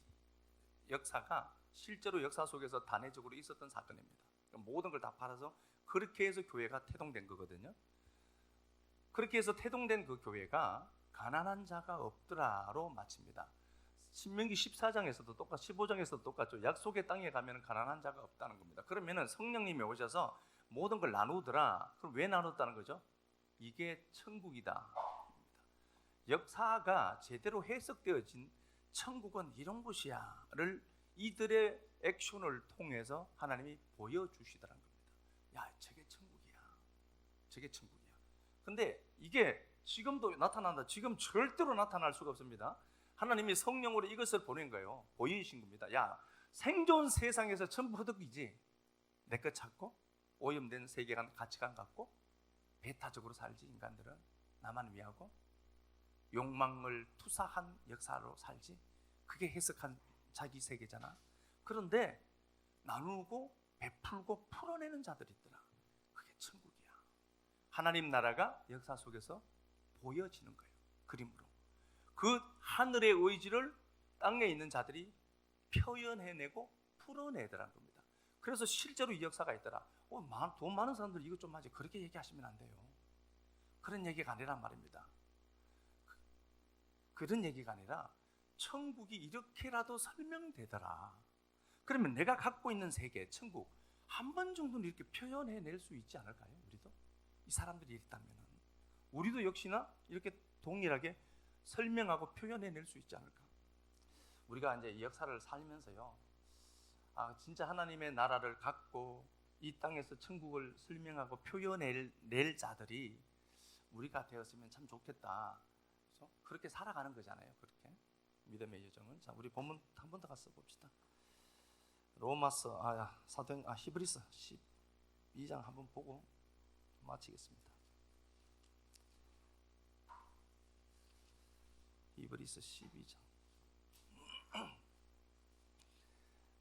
역사가 실제로 역사 속에서 단회적으로 있었던 사건입니다. 모든 걸 다 팔아서 그렇게 해서 교회가 태동된 거거든요. 그렇게 해서 태동된 그 교회가 가난한 자가 없더라로 마칩니다. 신명기 14장에서도 똑같, 15장에서도 똑같죠. 약속의 땅에 가면 가난한 자가 없다는 겁니다. 그러면은 성령님이 오셔서 모든 걸 나누더라. 그럼 왜 나눴다는 거죠? 이게 천국이다. 역사가 제대로 해석되어진 천국은 이런 곳이야를 이들의 액션을 통해서 하나님이 보여주시더란 겁니다. 야, 저게 천국이야. 저게 천국이야. 근데 이게 지금도 나타난다. 지금 절대로 나타날 수가 없습니다. 하나님이 성령으로 이것을 보낸 거예요. 보이신 겁니다. 야, 생존 세상에서 전부 허덕이지. 내 것 찾고 오염된 세계관, 가치관 갖고 배타적으로 살지. 인간들은 나만 위하고 욕망을 투사한 역사로 살지. 그게 해석한 자기 세계잖아. 그런데 나누고 베풀고 풀어내는 자들이 있더라. 그게 천국이야. 하나님 나라가 역사 속에서 보여지는 거예요. 그림으로. 그 하늘의 의지를 땅에 있는 자들이 표현해내고 풀어내더라는 겁니다. 그래서 실제로 이 역사가 있더라. 돈 많은 사람들 이거 좀 하지. 그렇게 얘기하시면 안 돼요. 그런 얘기가 아니란 말입니다. 그런 얘기가 아니라 천국이 이렇게라도 설명되더라. 그러면 내가 갖고 있는 세계, 천국 한 번 정도는 이렇게 표현해낼 수 있지 않을까요? 우리도? 이 사람들이 있다면 우리도 역시나 이렇게 동일하게 설명하고 표현해낼 수 있지 않을까? 우리가 이제 이 역사를 살면서요, 진짜 하나님의 나라를 갖고 이 땅에서 천국을 설명하고 표현해낼 자들이 우리가 되었으면 참 좋겠다. 그래서 그렇게 살아가는 거잖아요. 그렇게 믿음의 여정은. 자, 우리 본문 한 번 더 가서 봅시다. 로마서, 히브리서 12장 한번 보고 마치겠습니다. 히브리서 12장.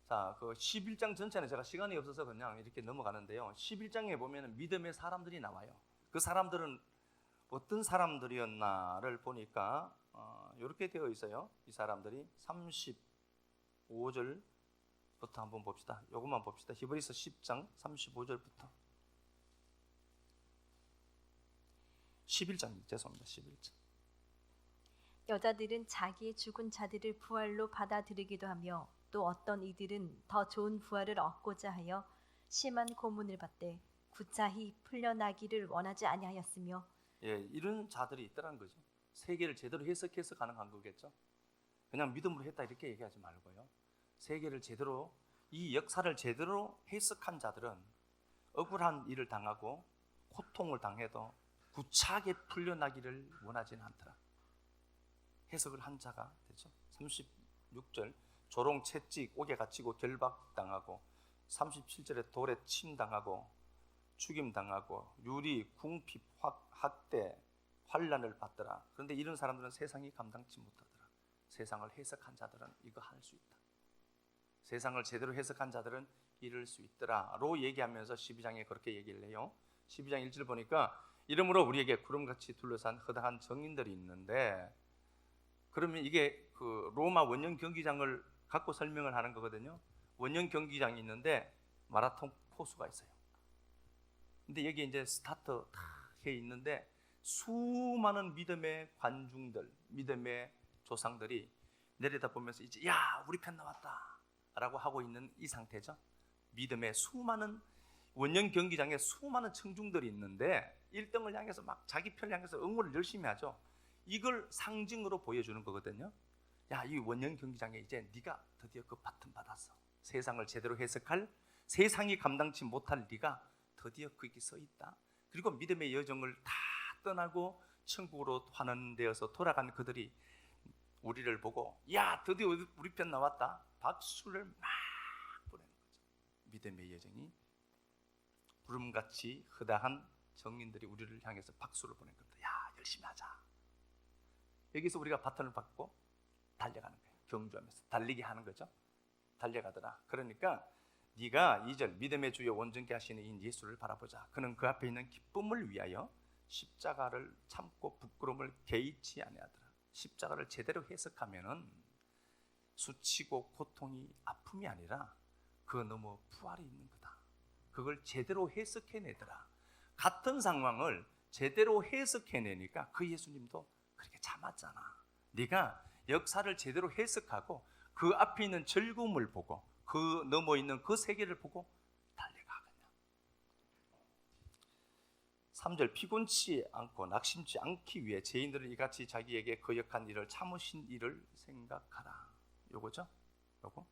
자, 그 11장 전체는 제가 시간이 없어서 그냥 이렇게 넘어가는데요. 11장에 보면 믿음의 사람들이 나와요. 그 사람들은 어떤 사람들이었나를 보니까 이렇게 되어 있어요. 이 사람들이 35절부터 한번 봅시다. 이것만 봅시다. 히브리서 10장 35절부터 11장, 죄송합니다. 11장.
여자들은 자기의 죽은 자들을 부활로 받아들이기도 하며 또 어떤 이들은 더 좋은 부활을 얻고자 하여 심한 고문을 받되 구차히 풀려나기를 원하지 아니하였으며.
예, 이런 자들이 있더라는 거죠. 세계를 제대로 해석해서 가능한 거겠죠. 그냥 믿음으로 했다 이렇게 얘기하지 말고요. 세계를 제대로, 이 역사를 제대로 해석한 자들은 억울한 일을 당하고 고통을 당해도 구차하게 풀려나기를 원하지는 않더라. 해석을 한 자가 되죠. 36절 조롱 채찍 옥에 갇히고 결박당하고 37절에 돌에 침당하고 죽임당하고 유리 궁핍 학대 환난을 받더라. 그런데 이런 사람들은 세상이 감당치 못하더라. 세상을 해석한 자들은 이거 할 수 있다. 세상을 제대로 해석한 자들은 이룰 수 있더라로 얘기하면서 12장에 그렇게 얘기를 해요. 12장 1절 보니까 이러므로 우리에게 구름같이 둘러싼 허다한 정인들이 있는데, 그러면 이게 그 로마 원형 경기장을 갖고 설명을 하는 거거든요. 원형 경기장이 있는데 마라톤 코스가 있어요. 근데 여기 이제 스타트 해 있는데 수많은 믿음의 관중들, 믿음의 조상들이 내려다보면서 이제 야 우리 편 나왔다 라고 하고 있는 이 상태죠. 믿음의 수많은 원년 경기장에 수많은 청중들이 있는데 1등을 향해서 막 자기 편을 향해서 응원을 열심히 하죠. 이걸 상징으로 보여주는 거거든요. 야, 이 원년 경기장에 이제 네가 드디어 그 바튼 받았어. 세상을 제대로 해석할, 세상이 감당치 못할 네가 드디어 거기 서 있다. 그리고 믿음의 여정을 다 떠나고 천국으로 환원 되어서 돌아간 그들이 우리를 보고 야 드디어 우리 편 나왔다 박수를 막 보내는 거죠. 믿음의 여정이 구름같이 흐다한 정인들이 우리를 향해서 박수를 보낸 겁니다. 야 열심히 하자. 여기서 우리가 바톤을 받고 달려가는 거예요. 경주하면서 달리게 하는 거죠. 달려가더라. 그러니까 네가 2절 믿음의 주여 온전케 하시는 이 예수를 바라보자. 그는 그 앞에 있는 기쁨을 위하여 십자가를 참고 부끄러움을 개의치 아니하더라. 십자가를 제대로 해석하면은 수치고 고통이 아픔이 아니라 그 너머 부활이 있는 거다. 그걸 제대로 해석해내더라. 같은 상황을 제대로 해석해내니까 그 예수님도 그렇게 참았잖아. 네가 역사를 제대로 해석하고 그 앞에 있는 즐거움을 보고 그 넘어 있는 그 세계를 보고 달려가겠냐. 3절 피곤치 않고 낙심치 않기 위해 죄인들은 이같이 자기에게 거역한 일을 참으신 일을 생각하라. 요거죠. 요거.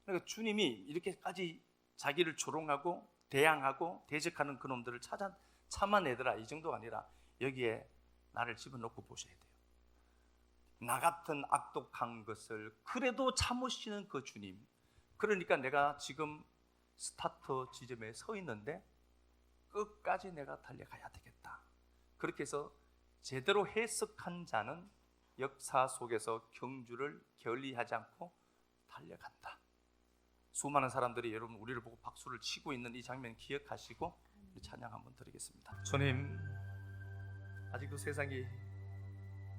그러니까 주님이 이렇게까지 자기를 조롱하고 대항하고 대적하는 그놈들을 참아내더라. 이 정도가 아니라 여기에 나를 집어넣고 보셔야 돼요. 나 같은 악독한 것을 그래도 참으시는 그 주님. 그러니까 내가 지금 스타트 지점에 서 있는데 끝까지 내가 달려가야 되겠다. 그렇게 해서 제대로 해석한 자는 역사 속에서 경주를 게을리하지 않고 달려간다. 수많은 사람들이 여러분 우리를 보고 박수를 치고 있는 이 장면 기억하시고 우리 찬양 한번 드리겠습니다. 주님, 아직도 세상이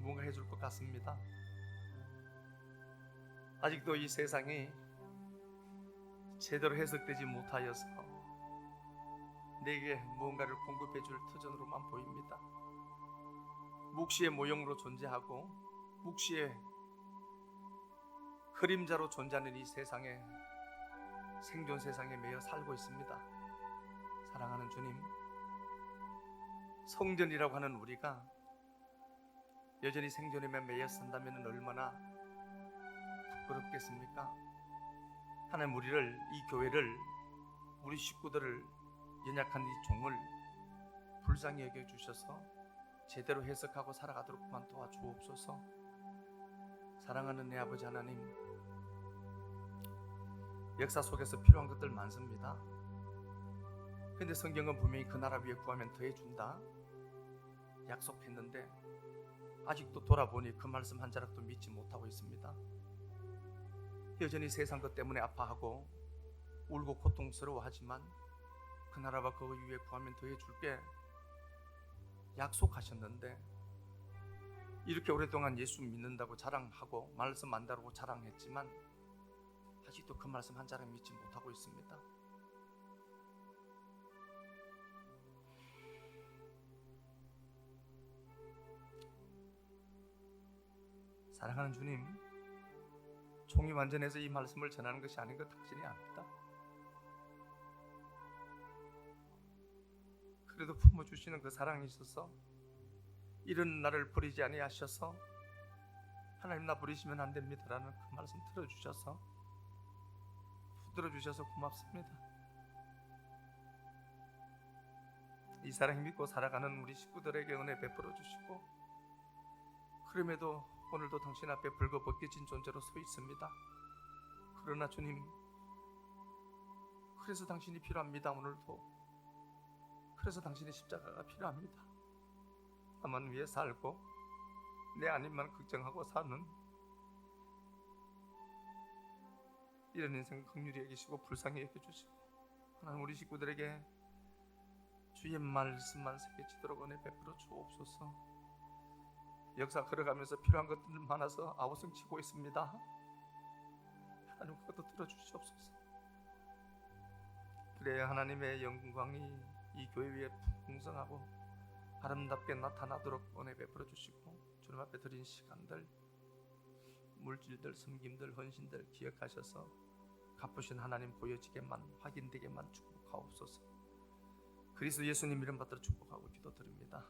뭔가 해줄 것 같습니다. 아직도 이 세상이 제대로 해석되지 못하여서 내게 무언가를 공급해 줄 터전으로만 보입니다. 묵시의 모형으로 존재하고 묵시의 그림자로 존재하는 이 세상에 생존 세상에 매여 살고 있습니다. 사랑하는 주님, 성전이라고 하는 우리가 여전히 생존에 매여 산다면 얼마나 부끄럽겠습니까? 하나님 우리를, 이 교회를, 우리 식구들을, 연약한 이 종을 불쌍히 여겨주셔서 제대로 해석하고 살아가도록 그만 도와주옵소서. 사랑하는 내 아버지 하나님, 역사 속에서 필요한 것들 많습니다. 근데 성경은 분명히 그 나라 위에 구하면 더해준다 약속했는데 아직도 돌아보니 그 말씀 한 자락도 믿지 못하고 있습니다. 여전히 세상 것 때문에 아파하고 울고 고통스러워하지만 그 나라와 그 위에 구하면 더해줄게 약속하셨는데 이렇게 오랫동안 예수 믿는다고 자랑하고 말씀 안다고 자랑했지만 아직도 그 말씀 한 자락 믿지 못하고 있습니다. 사랑하는 주님, 총이 완전해서 이 말씀을 전하는 것이 아닌 것 당신이 압니다. 그래도 품어주시는 그 사랑이 있어서 이런 나를 버리지 아니하셔서 하나님 나 버리시면 안 됩니다라는 그 말씀 들어주셔서 붙들어주셔서 고맙습니다. 이 사랑 믿고 살아가는 우리 식구들에게 은혜 베풀어 주시고 그럼에도 오늘도 당신 앞에 벌거벗겨진 존재로 서 있습니다. 그러나 주님, 그래서 당신이 필요합니다. 오늘도 그래서 당신의 십자가가 필요합니다. 나만 위해 살고 내 아님만 걱정하고 사는 이런 인생 긍휼히 여기시고 불쌍히 여겨주시고 하나님 우리 식구들에게 주의 말씀만 새겨지도록 은혜 베풀어 주옵소서. 역사 걸어가면서 필요한 것들 많아서 아우성치고 있습니다. 하나님 그것도 들어주시옵소서. 그래야 하나님의 영광이 이 교회 위에 풍성하고 아름답게 나타나도록 은혜 베풀어 주시고 주님 앞에 드린 시간들, 물질들, 섬김들, 헌신들 기억하셔서 갚으신 하나님 보여지게만, 확인되게만 축복하옵소서. 그리스도 예수님 이름 받들어 축복하고 기도드립니다.